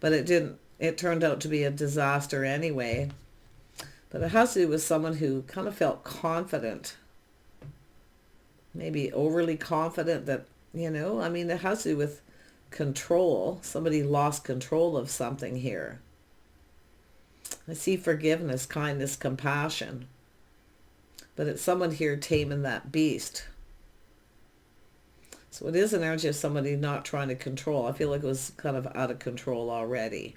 but it didn't. It turned out to be a disaster anyway. But it has to do with someone who kind of felt confident, maybe overly confident that, I mean, it has to do with control. Somebody lost control of something here. I see forgiveness, kindness, compassion. But it's someone here taming that beast. So it is an energy of somebody not trying to control. I feel like it was kind of out of control already.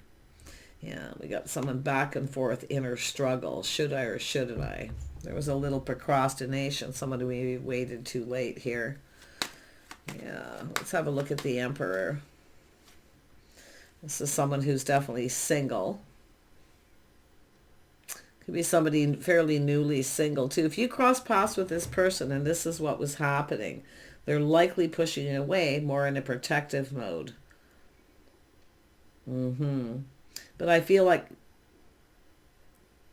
Yeah, we got someone back and forth, inner struggle. Should I or shouldn't I? There was a little procrastination. Somebody maybe waited too late here. Yeah, let's have a look at the Emperor. This is someone who's definitely single. Could be somebody fairly newly single too. If you cross paths with this person and this is what was happening, they're likely pushing you away, more in a protective mode. But I feel like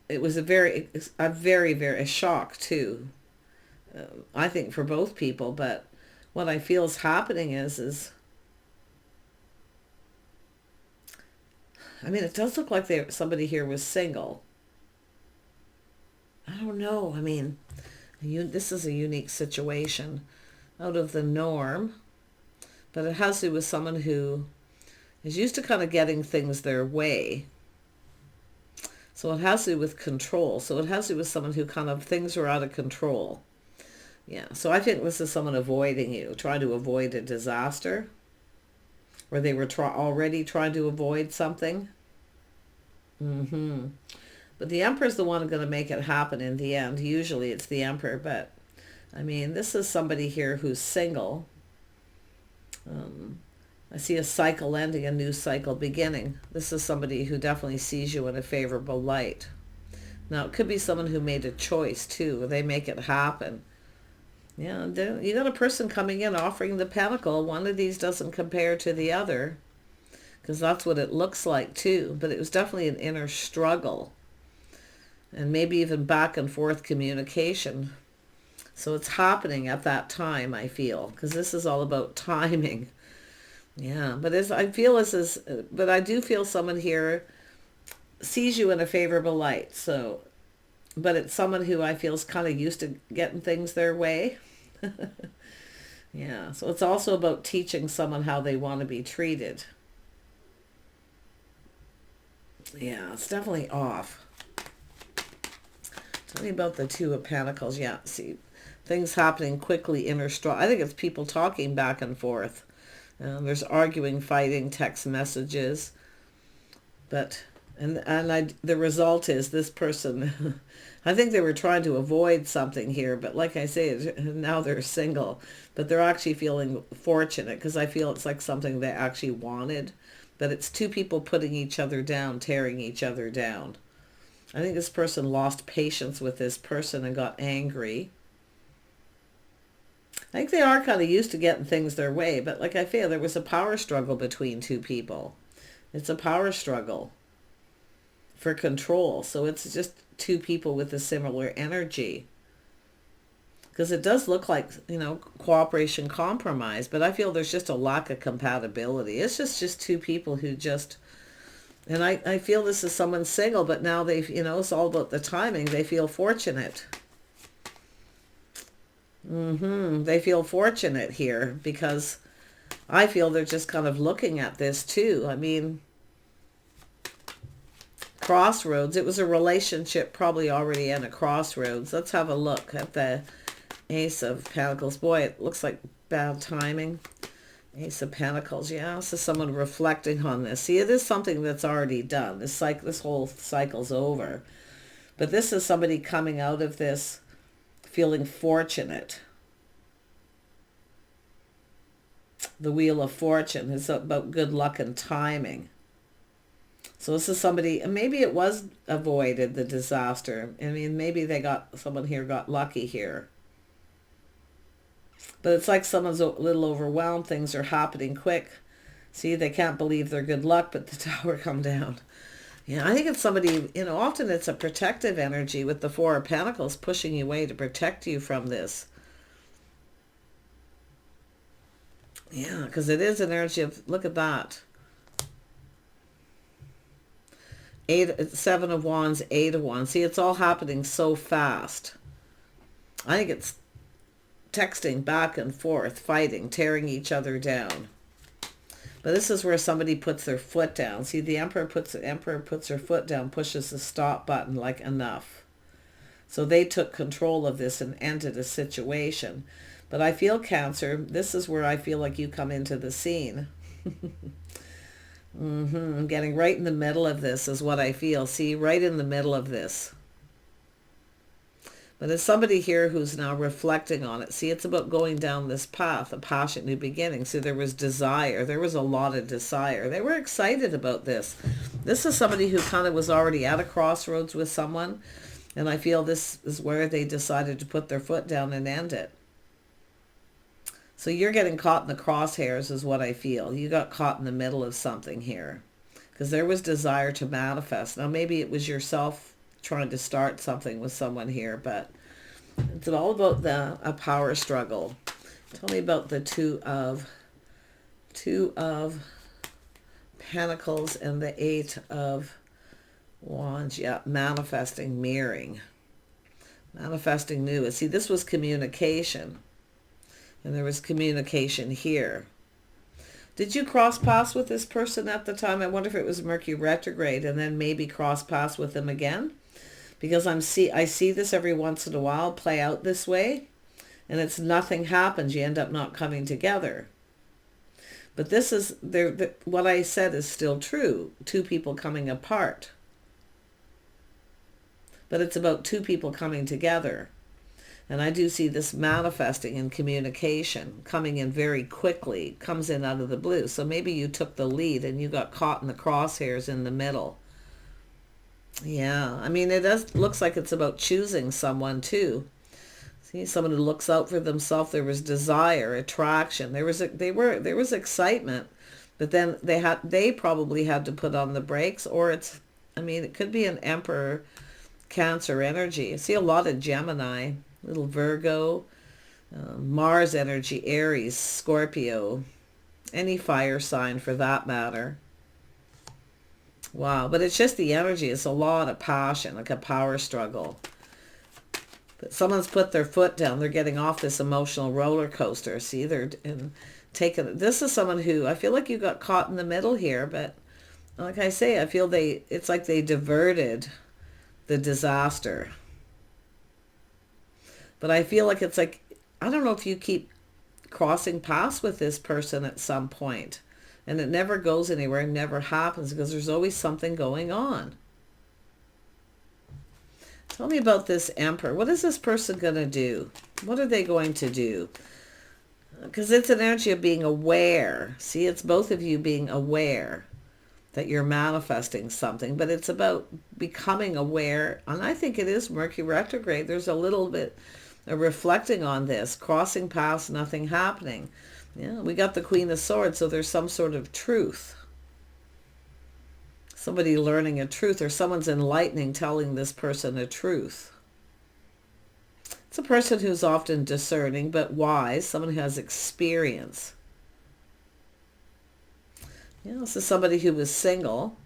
it was a very shock too. I think for both people, but what I feel is happening is I mean, it does look like somebody here was single. I don't know. I mean, this is a unique situation, out of the norm, but it has to do with someone who is used to kind of getting things their way. So it has to do with control. So it has to do with someone who kind of, things are out of control. Yeah, so I think this is someone avoiding you, trying to avoid a disaster, or they were already trying to avoid something. But the Emperor's the one going to make it happen in the end. Usually it's the Emperor, but I mean, this is somebody here who's single. I see a cycle ending, a new cycle beginning. This is somebody who definitely sees you in a favorable light. Now, it could be someone who made a choice too. They make it happen. Yeah, you got a person coming in offering the Pentacle. One of these doesn't compare to the other, because that's what it looks like too. But it was definitely an inner struggle, and maybe even back and forth communication. So it's happening at that time, I feel, because this is all about timing. Yeah, but I do feel someone here sees you in a favorable light. So, but it's someone who I feel is kind of used to getting things their way. Yeah, so it's also about teaching someone how they want to be treated. Yeah, it's definitely off. Tell me about the Two of Pentacles. Yeah, see, things happening quickly, inner struggle. I think it's people talking back and forth. There's arguing, fighting, text messages. But, the result is this person, I think they were trying to avoid something here, but like I say, now they're single. But they're actually feeling fortunate, because I feel it's like something they actually wanted. But it's two people putting each other down, tearing each other down. I think this person lost patience with this person and got angry. I think they are kind of used to getting things their way, but like I feel, there was a power struggle between two people. It's a power struggle for control. So it's just two people with a similar energy. Because it does look like, cooperation, compromise, but I feel there's just a lack of compatibility. It's just two people who just, and I feel this is someone single, but now they've, it's all about the timing. They feel fortunate. They feel fortunate here, because I feel they're just kind of looking at this too. I mean, crossroads. It was a relationship probably already in a crossroads. Let's have a look at the Ace of Pentacles. Boy, it looks like bad timing. Ace of Pentacles. Yeah, this is someone reflecting on this. See, it is something that's already done. This whole cycle's over. But this is somebody coming out of this feeling fortunate. The Wheel of Fortune is about good luck and timing. So this is somebody, and maybe it was avoided, the disaster. I mean, maybe someone here got lucky here. But it's like someone's a little overwhelmed. Things are happening quick. See, they can't believe their good luck, but the Tower come down. Yeah, I think it's somebody, often it's a protective energy with the Four of Pentacles pushing you away to protect you from this. Yeah, because it is an energy of, look at that. Seven of Wands, Eight of Wands. See, it's all happening so fast. I think it's texting back and forth, fighting, tearing each other down. But this is where somebody puts their foot down. See, the Emperor puts her foot down, pushes the stop button, like enough. So they took control of this and ended a situation. But I feel, Cancer, this is where I feel like you come into the scene. I'm getting right in the middle of this is what I feel. See, right in the middle of this. But there's somebody here who's now reflecting on it. See, it's about going down this path, a passionate new beginning. See, there was desire. There was a lot of desire. They were excited about this. This is somebody who kind of was already at a crossroads with someone. And I feel this is where they decided to put their foot down and end it. So you're getting caught in the crosshairs is what I feel. You got caught in the middle of something here. Because there was desire to manifest. Now, maybe it was yourself trying to start something with someone here, but it's all about a power struggle. Tell me about the two of Pentacles and the Eight of Wands. Yeah, manifesting, mirroring, manifesting new. See, this was communication, and there was communication here. Did you cross paths with this person at the time? I wonder if it was Mercury retrograde and then maybe cross paths with them again. Because I see this every once in a while play out this way. And it's nothing happens. You end up not coming together. But this is, what I said is still true. Two people coming apart. But it's about two people coming together. And I do see this manifesting in communication, coming in very quickly, comes in out of the blue. So maybe you took the lead and you got caught in the crosshairs in the middle. Yeah, I mean, looks like it's about choosing someone too. See, someone who looks out for themselves. There was desire, attraction. There was excitement, but then they probably had to put on the brakes, or it could be an Emperor Cancer energy. I see a lot of Gemini, little Virgo, Mars energy, Aries, Scorpio, any fire sign for that matter. Wow, but it's just the energy. It's a lot of passion, like a power struggle. But someone's put their foot down. They're getting off this emotional roller coaster. See, this is someone who, I feel like you got caught in the middle here, but like I say, I feel it's like they diverted the disaster. But I feel like it's like, I don't know if you keep crossing paths with this person at some point. And it never goes anywhere, it never happens, because there's always something going on. Tell me about this Emperor. What is this person going to do? What are they going to do? Because it's an energy of being aware. See, it's both of you being aware that you're manifesting something, but it's about becoming aware. And I think it is Mercury retrograde. There's a little bit of reflecting on this, crossing paths, nothing happening. Yeah, we got the Queen of Swords, so there's some sort of truth. Somebody learning a truth, or someone's enlightening, telling this person a truth. It's a person who's often discerning, but wise, someone who has experience. Yeah, this is somebody who was single.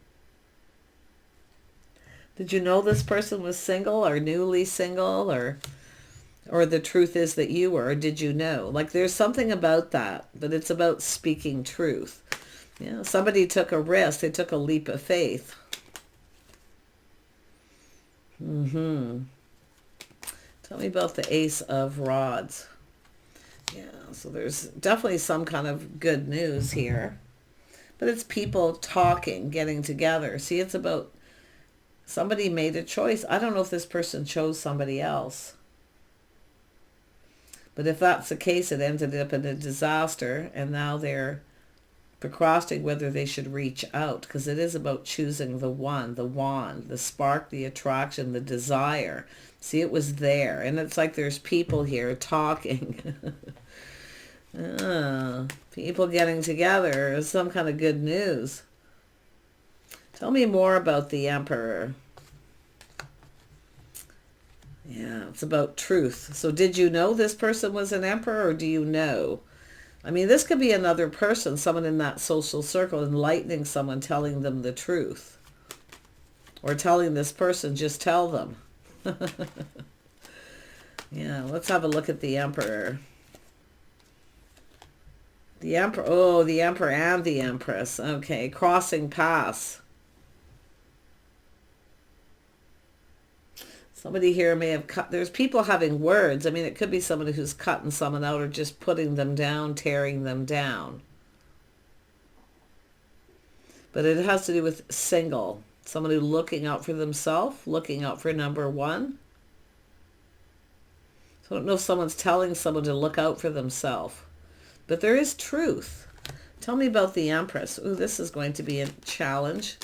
Did you know this person was single, or newly single, or the truth is that you were, or did you know? Like, there's something about that, but it's about speaking truth. Yeah, somebody took a risk. They took a leap of faith. Tell me about the Ace of Rods. Yeah, so there's definitely some kind of good news here. But it's people talking, getting together. See, it's about somebody made a choice. I don't know if this person chose somebody else. But if that's the case, it ended up in a disaster, and now they're procrastinating whether they should reach out, because it is about choosing the one, the wand, the spark, the attraction, the desire. See, it was there, and it's like there's people here talking. People getting together is some kind of good news. Tell me more about the Emperor. Yeah, it's about truth. So did you know this person was an Emperor, or do you know? I mean, this could be another person, someone in that social circle, enlightening someone, telling them the truth. or telling this person, just tell them. Yeah, let's have a look at the Emperor. The Emperor, oh, the Emperor and the Empress. Okay, crossing paths. Somebody here may have cut, there's people having words. I mean, it could be somebody who's cutting someone out or just putting them down, tearing them down. But it has to do with single. Someone who's looking out for themselves, looking out for number one. So I don't know if someone's telling someone to look out for themselves. But there is truth. Tell me about the Empress. Ooh, this is going to be a challenge.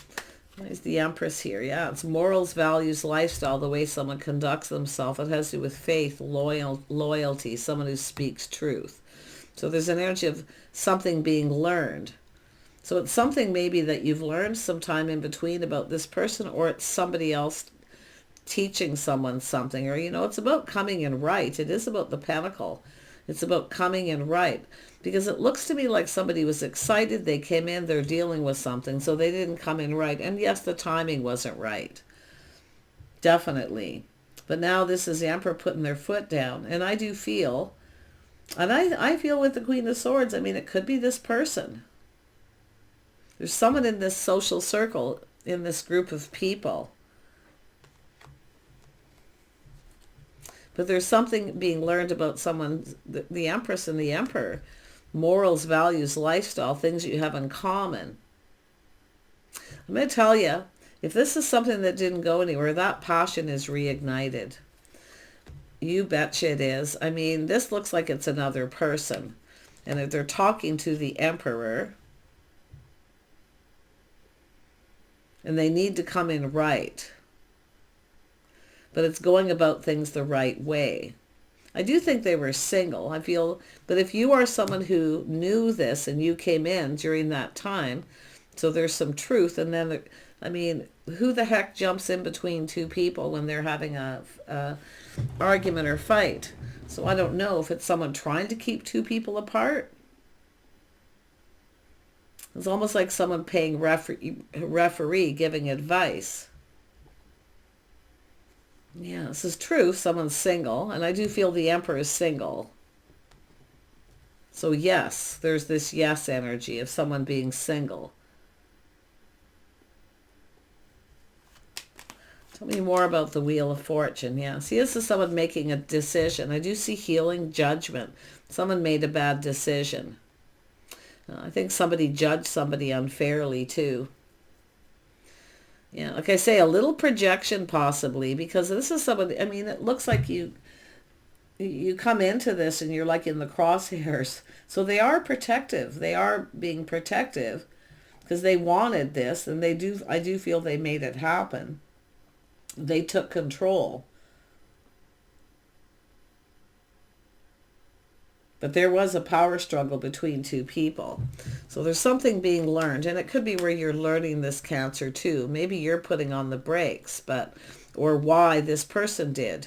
There's the Empress here. Yeah, it's morals, values, lifestyle, the way someone conducts themselves. It has to do with faith, loyalty, someone who speaks truth. So there's an energy of something being learned. So it's something maybe that you've learned sometime in between about this person, or it's somebody else teaching someone something. Or, it's about coming in right. It is about the Pentacle. It's about coming in right. Because it looks to me like somebody was excited. They came in, they're dealing with something, so they didn't come in right. And yes, the timing wasn't right. Definitely. But now this is the Emperor putting their foot down. And I do feel, and I feel with the Queen of Swords, I mean, it could be this person. There's someone in this social circle, in this group of people. But there's something being learned about someone, the Empress and the Emperor. Morals, values, lifestyle, things you have in common. I'm going to tell you, if this is something that didn't go anywhere, that passion is reignited. You betcha it is. I mean, this looks like it's another person. And if they're talking to the Emperor, and they need to come in right. But it's going about things the right way. I do think they were single. I feel, but if you are someone who knew this and you came in during that time, so there's some truth. And then, I mean, who the heck jumps in between two people when they're having a argument or fight? So I don't know if it's someone trying to keep two people apart. It's almost like someone paying referee giving advice. Yeah, this is true. Someone's single, and I do feel the Emperor is single. So yes, there's this yes energy of someone being single. Tell me more about the Wheel of Fortune. Yeah, see, this is someone making a decision. I do see healing, judgment. Someone made a bad decision. I think somebody judged somebody unfairly too. Yeah, like I say, a little projection possibly, because this is somebody, I mean, it looks like you come into this and you're like in the crosshairs. So they are protective. They are being protective because they wanted this, and I do feel they made it happen. They took control. But there was a power struggle between two people. So there's something being learned. And it could be where you're learning this, Cancer, too. Maybe you're putting on the brakes, or why this person did.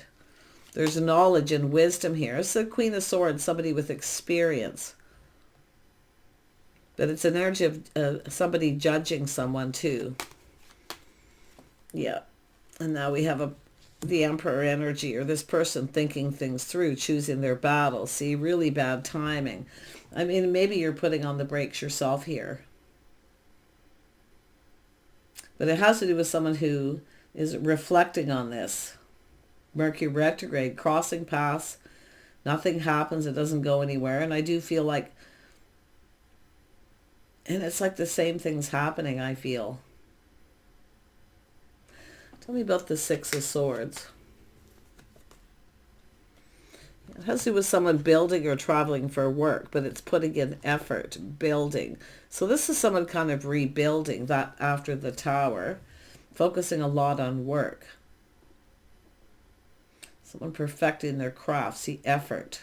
There's knowledge and wisdom here. It's the Queen of Swords, somebody with experience. But it's an energy of somebody judging someone, too. Yeah. And now we have the Emperor energy, or this person thinking things through, choosing their battles. See, really bad timing. I mean, maybe you're putting on the brakes yourself here. But it has to do with someone who is reflecting on this. Mercury retrograde, crossing paths, nothing happens, it doesn't go anywhere. And I do feel like, and it's like the same thing's happening, I feel. Tell me about the Six of Swords. It has to do with someone building or traveling for work, but it's putting in effort, building. So this is someone kind of rebuilding that after the Tower, focusing a lot on work. Someone perfecting their craft, see, effort.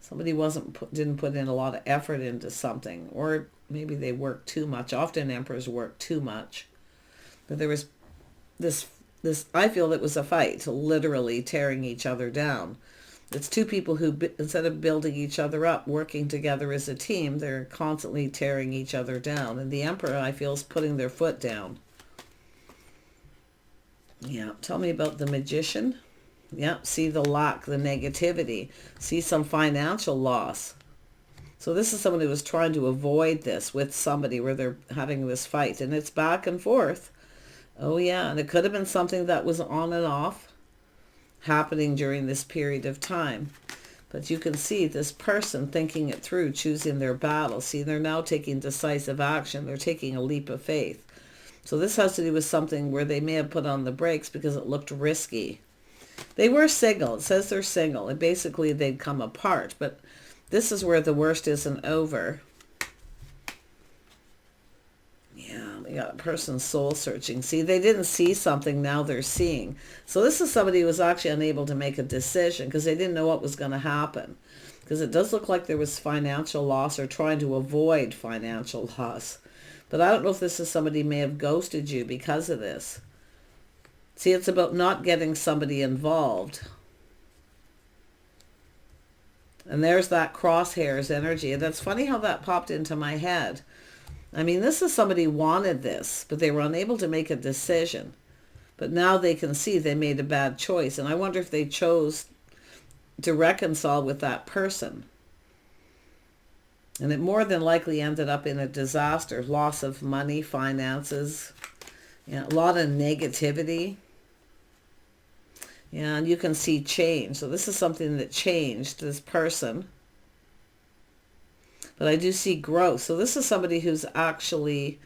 Somebody didn't put in a lot of effort into something, or maybe they work too much. Often emperors work too much. But there was this, I feel it was a fight, literally tearing each other down. It's two people who, instead of building each other up, working together as a team, they're constantly tearing each other down. And the Emperor, I feel, is putting their foot down. Yeah, tell me about the Magician. Yeah, see the lack, the negativity. See some financial loss. So this is someone who was trying to avoid this with somebody where they're having this fight. And it's back and forth. Oh yeah, and it could have been something that was on and off happening during this period of time. But you can see this person thinking it through, choosing their battle. See, they're now taking decisive action. They're taking a leap of faith. So this has to do with something where they may have put on the brakes because it looked risky. They were single. It says they're single. And basically they'd come apart. But this is where the worst isn't over. Yeah, we got a person soul searching. See, they didn't see something, now they're seeing. So this is somebody who was actually unable to make a decision because they didn't know what was going to happen. Because it does look like there was financial loss or trying to avoid financial loss. But I don't know if this is somebody who may have ghosted you because of this. See, it's about not getting somebody involved. And there's that crosshairs energy. And that's funny how that popped into my head. I mean, this is somebody who wanted this, but they were unable to make a decision. But now they can see they made a bad choice. And I wonder if they chose to reconcile with that person. And it more than likely ended up in a disaster. Loss of money, finances, a lot of negativity. Yeah, and you can see change. So this is something that changed this person. But I do see growth. So this is somebody who's actually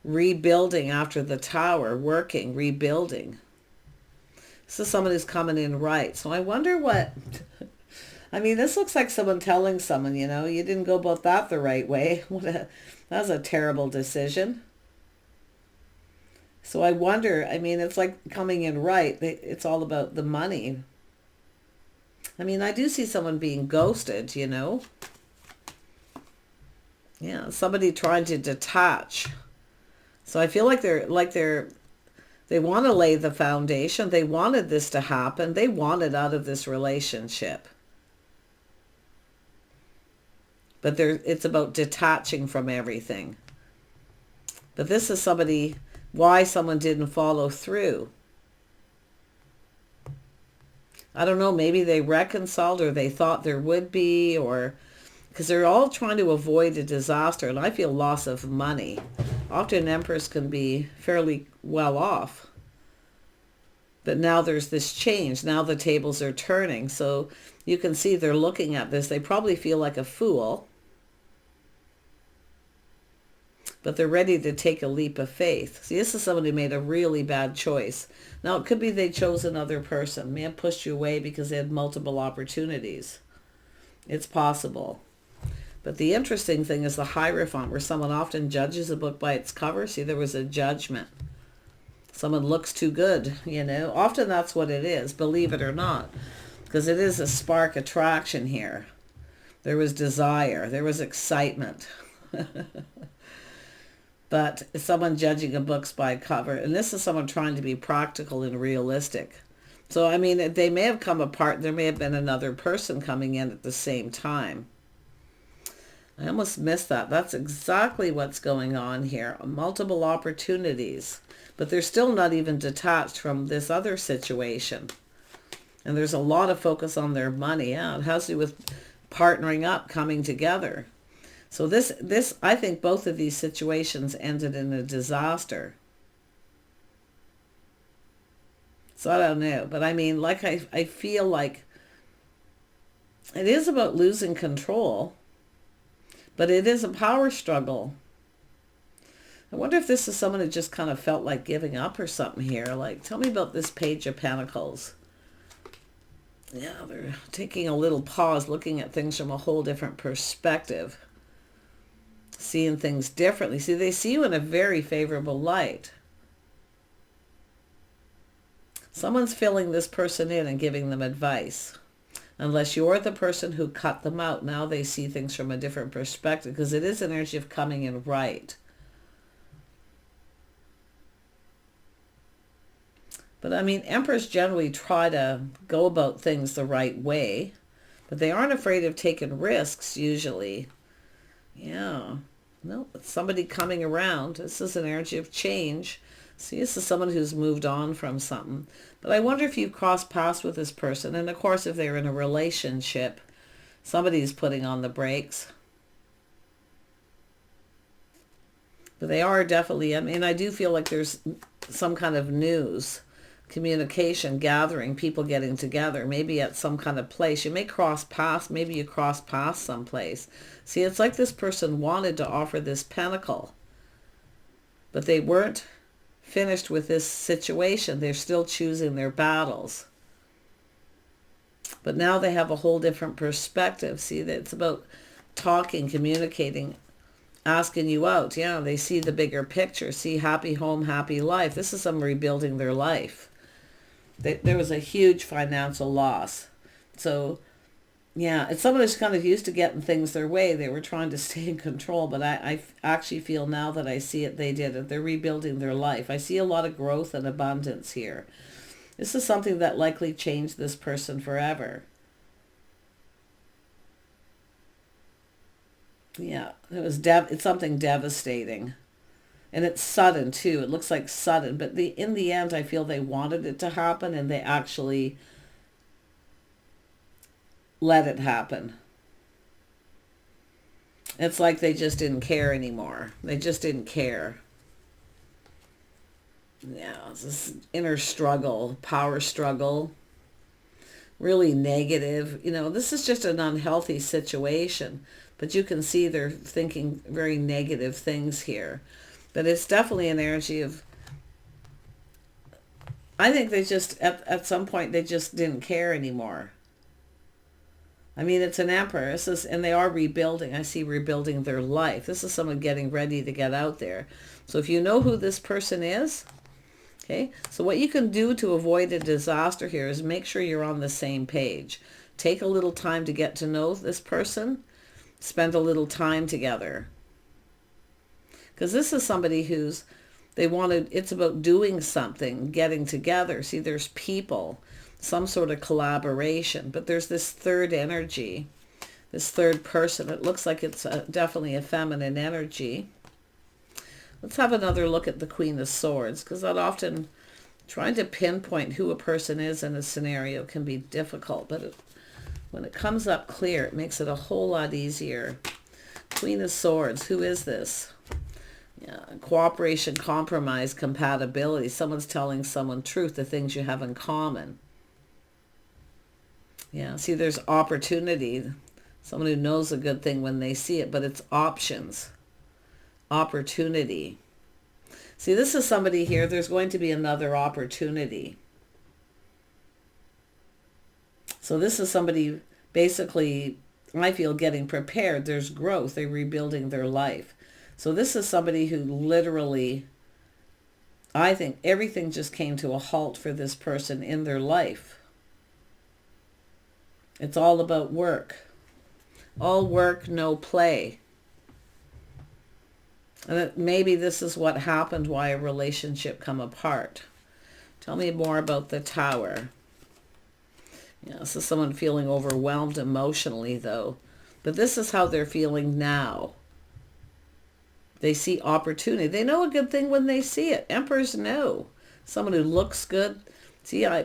rebuilding after the tower, working, rebuilding. This is somebody who's coming in right. So I wonder what... I mean, this looks like someone telling someone, you didn't go about that the right way. That was a terrible decision. So I wonder, I mean, it's like coming in right. It's all about the money. I mean, I do see someone being ghosted, Yeah, somebody trying to detach. So I feel like they want to lay the foundation. They wanted this to happen. They wanted out of this relationship. But it's about detaching from everything. But this is why someone didn't follow through. I don't know, maybe they reconciled or they thought there would be, or because they're all trying to avoid a disaster. And I feel loss of money. Often emperors can be fairly well off. But now there's this change. Now the tables are turning. So you can see they're looking at this. They probably feel like a fool. But they're ready to take a leap of faith. See, this is someone who made a really bad choice. Now, it could be they chose another person. May have pushed you away because they had multiple opportunities. It's possible. But the interesting thing is the Hierophant, where someone often judges a book by its cover. See, there was a judgment. Someone looks too good, Often that's what it is, believe it or not. Because it is a spark attraction here. There was desire. There was excitement. But someone judging a book by cover. And this is someone trying to be practical and realistic. So, I mean, they may have come apart. There may have been another person coming in at the same time. I almost missed that. That's exactly what's going on here. Multiple opportunities. But they're still not even detached from this other situation. And there's a lot of focus on their money. Yeah, it has to do with partnering up, coming together. So this, I think both of these situations ended in a disaster. So I don't know. But I mean, like I feel like it is about losing control. But it is a power struggle. I wonder if this is someone who just kind of felt like giving up or something here. Like, tell me about this Page of Pentacles. Yeah, they're taking a little pause, looking at things from a whole different perspective. Seeing things differently. See, they see you in a very favorable light. Someone's filling this person in and giving them advice. Unless you're the person who cut them out. Now they see things from a different perspective. Because it is an energy of coming in right. But I mean, emperors generally try to go about things the right way, but they aren't afraid of taking risks usually. Yeah. No, it's somebody coming around. This is an energy of change. See, this is someone who's moved on from something. But I wonder if you cross paths with this person. And of course, if they're in a relationship, somebody's putting on the brakes. But they are definitely, I mean, I do feel like there's some kind of news, communication, gathering, people getting together, maybe at some kind of place. You may cross paths, maybe you cross paths someplace. See, it's like this person wanted to offer this pentacle, but they weren't finished with this situation. They're still choosing their battles. But now they have a whole different perspective. See, that it's about talking, communicating, asking you out. Yeah, they see the bigger picture. See, happy home, happy life. This is them rebuilding their life. There was a huge financial loss. So, yeah, it's someone who's kind of used to getting things their way. They were trying to stay in control, but I actually feel now that I see it, they did it. They're rebuilding their life. I see a lot of growth and abundance here. This is something that likely changed this person forever. Yeah, it's something devastating. And it's sudden too. It looks like sudden, but in the end I feel they wanted it to happen and they actually let it happen. It's like they just didn't care anymore. They just didn't care. Yeah, it's this inner struggle, power struggle, really negative. You know, this is just an unhealthy situation, but you can see they're thinking very negative things here. But it's definitely an energy of, I think they just, at some point, they just didn't care anymore. I mean, it's an emperor, and they are rebuilding. I see rebuilding their life. This is someone getting ready to get out there. So if you know who this person is, okay, so what you can do to avoid a disaster here is make sure you're on the same page. Take a little time to get to know this person. Spend a little time together. Because this is somebody it's about doing something, getting together. See, there's people, some sort of collaboration, but there's this third energy, this third person. It looks like it's definitely a feminine energy. Let's have another look at the Queen of Swords, because that often, trying to pinpoint who a person is in a scenario can be difficult, but when it comes up clear, it makes it a whole lot easier. Queen of Swords, who is this? Yeah, cooperation, compromise, compatibility. Someone's telling someone truth, the things you have in common. Yeah, see, there's opportunity. Someone who knows a good thing when they see it, but it's options. Opportunity. See, this is somebody here, there's going to be another opportunity. So this is somebody basically, I feel, getting prepared. There's growth. They're rebuilding their life. So this is somebody who literally, I think everything just came to a halt for this person in their life. It's all about work. All work, no play. And maybe this is what happened, why a relationship come apart. Tell me more about the Tower. Yeah, this is someone feeling overwhelmed emotionally, though. But this is how they're feeling now. They see opportunity. They know a good thing when they see it. Emperors know. Someone who looks good. See, I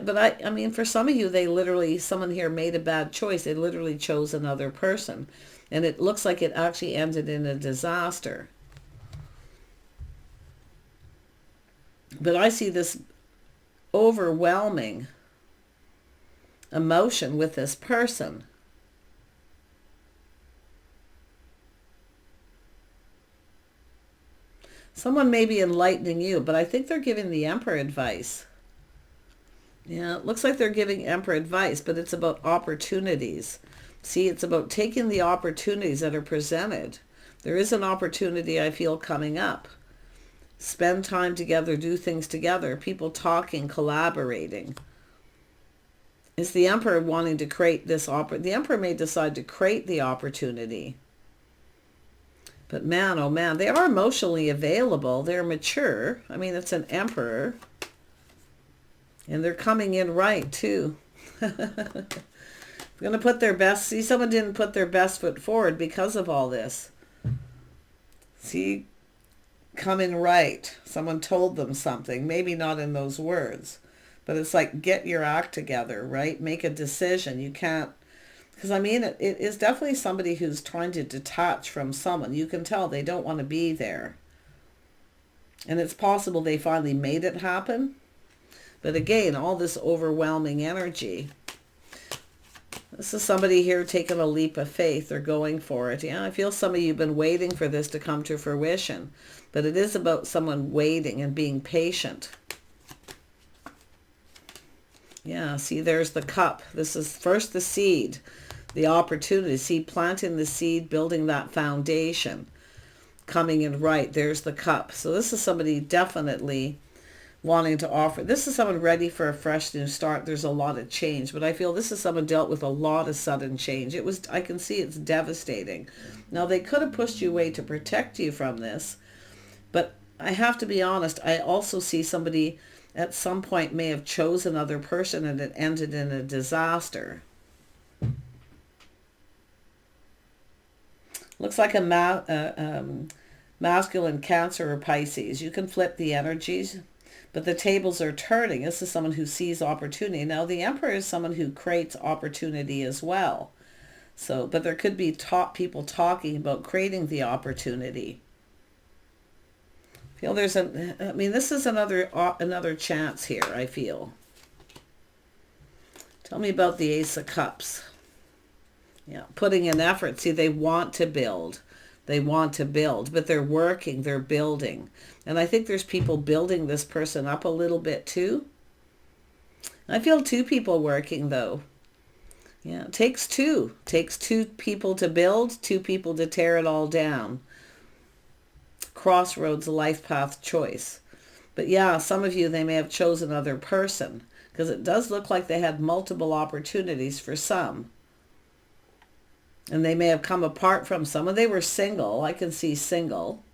mean, for some of you, someone here made a bad choice. They literally chose another person. And it looks like it actually ended in a disaster. But I see this overwhelming emotion with this person. Someone may be enlightening you, but I think they're giving the Emperor advice. Yeah, it looks like they're giving Emperor advice, but it's about opportunities. See, it's about taking the opportunities that are presented. There is an opportunity I feel coming up. Spend time together, do things together, people talking, collaborating. It's the Emperor wanting to create this the Emperor may decide to create the opportunity. But man, oh man, they are emotionally available. They're mature. I mean, it's an Emperor. And they're coming in right, too. They're going to put their best. See, someone didn't put their best foot forward because of all this. See, coming right. Someone told them something. Maybe not in those words. But it's like, get your act together, right? Make a decision. You can't. Because, I mean, it is definitely somebody who's trying to detach from someone. You can tell they don't want to be there. And it's possible they finally made it happen. But again, all this overwhelming energy. This is somebody here taking a leap of faith. They're going for it. Yeah, I feel some of you have been waiting for this to come to fruition. But it is about someone waiting and being patient. Yeah, see, there's the cup. This is first the seed, the opportunity. See, planting the seed, building that foundation, coming in right. There's the cup. So this is somebody definitely wanting to offer. This is someone ready for a fresh new start. There's a lot of change, but I feel this is someone dealt with a lot of sudden change. I can see it's devastating. Now, they could have pushed you away to protect you from this, but I have to be honest, I also see somebody at some point may have chosen another person and it ended in a disaster. Looks like a masculine Cancer or Pisces. You can flip the energies, but the tables are turning. This is someone who sees opportunity. Now, the Emperor is someone who creates opportunity as well. So, but there could be people talking about creating the opportunity. I feel there's this is another chance here, I feel. Tell me about the Ace of Cups. Yeah, putting in effort. See, they want to build. They want to build, but they're working, they're building. And I think there's people building this person up a little bit too. I feel two people working though. Yeah, it takes two. It takes two people to build, two people to tear it all down. Crossroads, life path choice. But yeah, some of you, they may have chosen another person because it does look like they had multiple opportunities for some. And they may have come apart from someone. They were single. I can see single.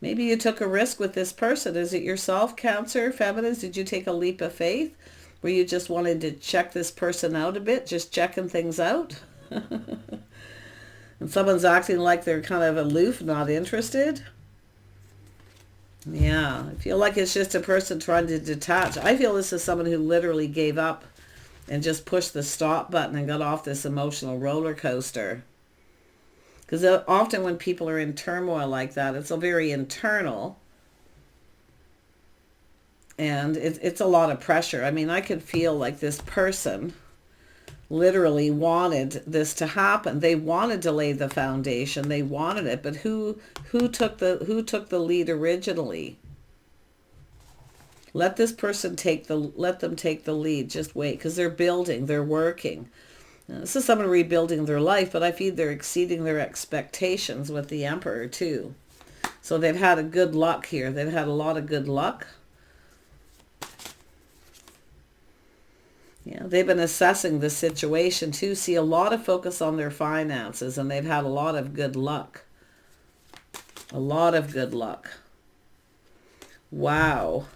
Maybe you took a risk with this person. Is it yourself, Cancer, Feminines? Did you take a leap of faith where you just wanted to check this person out a bit, just checking things out? And someone's acting like they're kind of aloof, not interested. Yeah, I feel like it's just a person trying to detach. I feel this is someone who literally gave up and just pushed the stop button and got off this emotional roller coaster. Because often when people are in turmoil like that, it's a very internal. And it's a lot of pressure. I mean, I could feel like this person literally wanted this to happen. They wanted to lay the foundation. They wanted it. But who took the lead originally? Let this person let them take the lead. Just wait, because they're building, they're working. Now, this is someone rebuilding their life, but I feel they're exceeding their expectations with the Emperor too. So they've had a good luck here. They've had a lot of good luck. Yeah, they've been assessing the situation too. See, a lot of focus on their finances, and they've had a lot of good luck. A lot of good luck. Wow.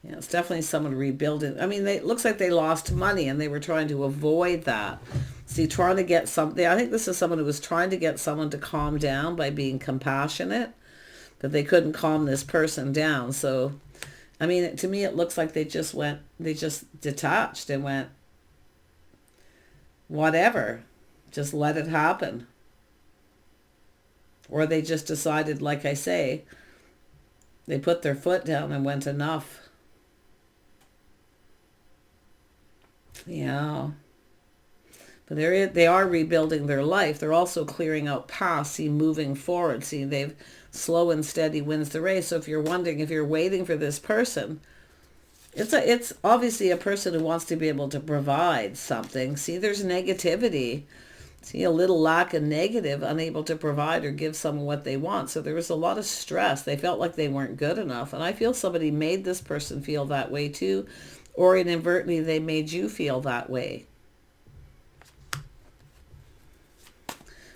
Yeah, it's definitely someone rebuilding. I mean, it looks like they lost money and they were trying to avoid that. See, trying to get something. I think this is someone who was trying to get someone to calm down by being compassionate, but they couldn't calm this person down. So, I mean, to me, it looks like they just detached and went, whatever, just let it happen. Or they just decided, like I say, they put their foot down and went, enough. Yeah. But they are rebuilding their life. They're also clearing out past, see, moving forward. See, they've slow and steady wins the race. So if you're wondering, if you're waiting for this person, it's obviously a person who wants to be able to provide something. See, there's negativity. See, a little lack of negative, unable to provide or give someone what they want. So there was a lot of stress. They felt like they weren't good enough. And I feel somebody made this person feel that way too. Or inadvertently, they made you feel that way.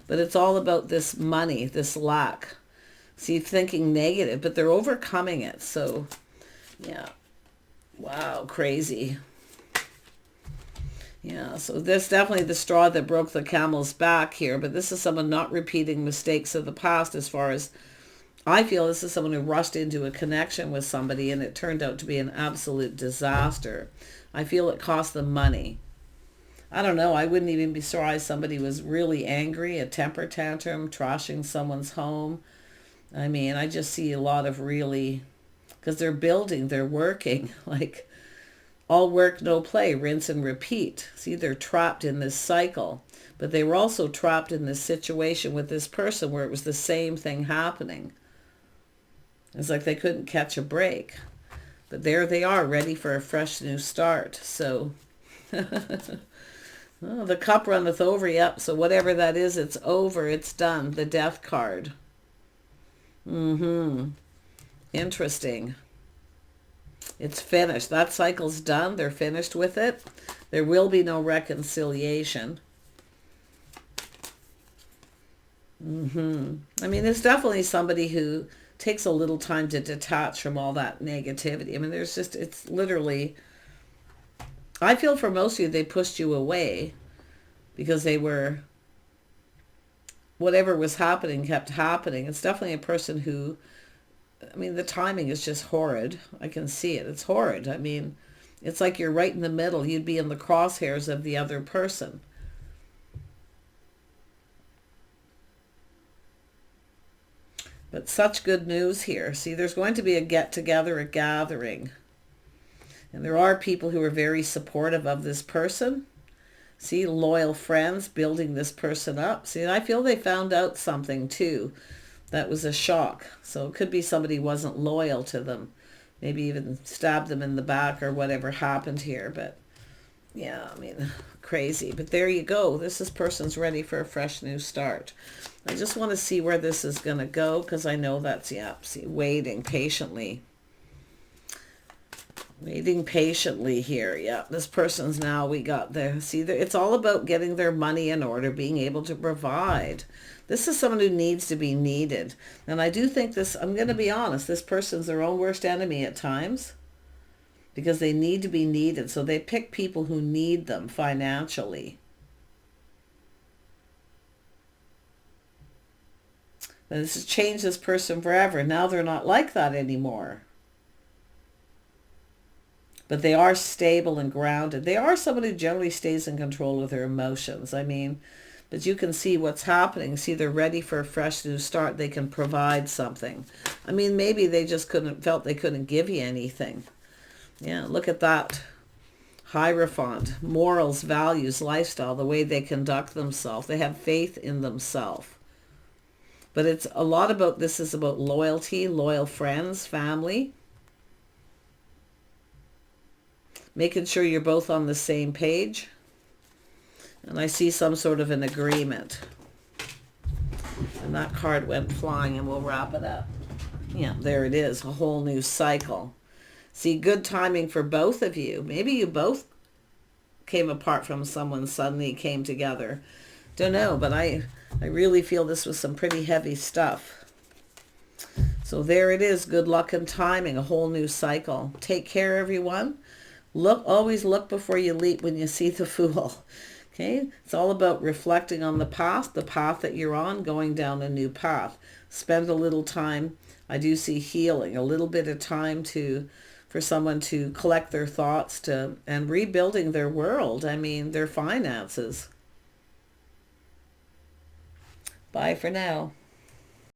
But it's all about this money, this lack. See, thinking negative, but they're overcoming it. So, yeah. Wow, crazy. Yeah, so that's definitely the straw that broke the camel's back here. But this is someone not repeating mistakes of the past as far as I feel. This is someone who rushed into a connection with somebody and it turned out to be an absolute disaster. I feel it cost them money. I don't know. I wouldn't even be surprised somebody was really angry, a temper tantrum, trashing someone's home. I mean, I just see a lot of really, because they're building, they're working, like all work, no play, rinse and repeat. See, they're trapped in this cycle, but they were also trapped in this situation with this person where it was the same thing happening. It's like they couldn't catch a break, but there they are, ready for a fresh new start. So, oh, the cup runneth over. Yep. So whatever that is, it's over. It's done. The death card. Interesting. It's finished. That cycle's done. They're finished with it. There will be no reconciliation. I mean, there's definitely somebody who takes a little time to detach from all that negativity. I mean, there's just, it's literally, I feel for most of you, they pushed you away because they were, whatever was happening kept happening. It's definitely a person who, I mean, the timing is just horrid. I can see it. It's horrid. I mean, it's like you're right in the middle. You'd be in the crosshairs of the other person. But such good news here. See, there's going to be a get-together, a gathering. And there are people who are very supportive of this person. See, loyal friends building this person up. See, I feel they found out something too. That was a shock. So it could be somebody wasn't loyal to them. Maybe even stabbed them in the back or whatever happened here. But yeah, I mean, crazy. But there you go. This person's ready for a fresh new start. I just want to see where this is going to go because I know that's, yeah, see, waiting patiently. Waiting patiently here. Yeah, this person's now, we got there. See, it's all about getting their money in order, being able to provide. This is someone who needs to be needed. And I do think this, I'm going to be honest, this person's their own worst enemy at times because they need to be needed. So they pick people who need them financially. And this has changed this person forever. Now they're not like that anymore. But they are stable and grounded. They are someone who generally stays in control of their emotions. I mean, but you can see what's happening. See, they're ready for a fresh new start. They can provide something. I mean, maybe they just felt they couldn't give you anything. Yeah, look at that. Hierophant, morals, values, lifestyle, the way they conduct themselves. They have faith in themselves. But it's a lot about, this is about loyalty, loyal friends, family. Making sure you're both on the same page. And I see some sort of an agreement. And that card went flying and we'll wrap it up. Yeah, there it is. A whole new cycle. See, good timing for both of you. Maybe you both came apart from someone, suddenly came together. Don't know, but I really feel this was some pretty heavy stuff. So there it is. Good luck and timing. A whole new cycle. Take care, everyone. Always look before you leap when you see the Fool. Okay? It's all about reflecting on the past, the path that you're on, going down a new path. Spend a little time. I do see healing, a little bit of time for someone to collect their thoughts and rebuilding their world. I mean, their finances. Bye for now.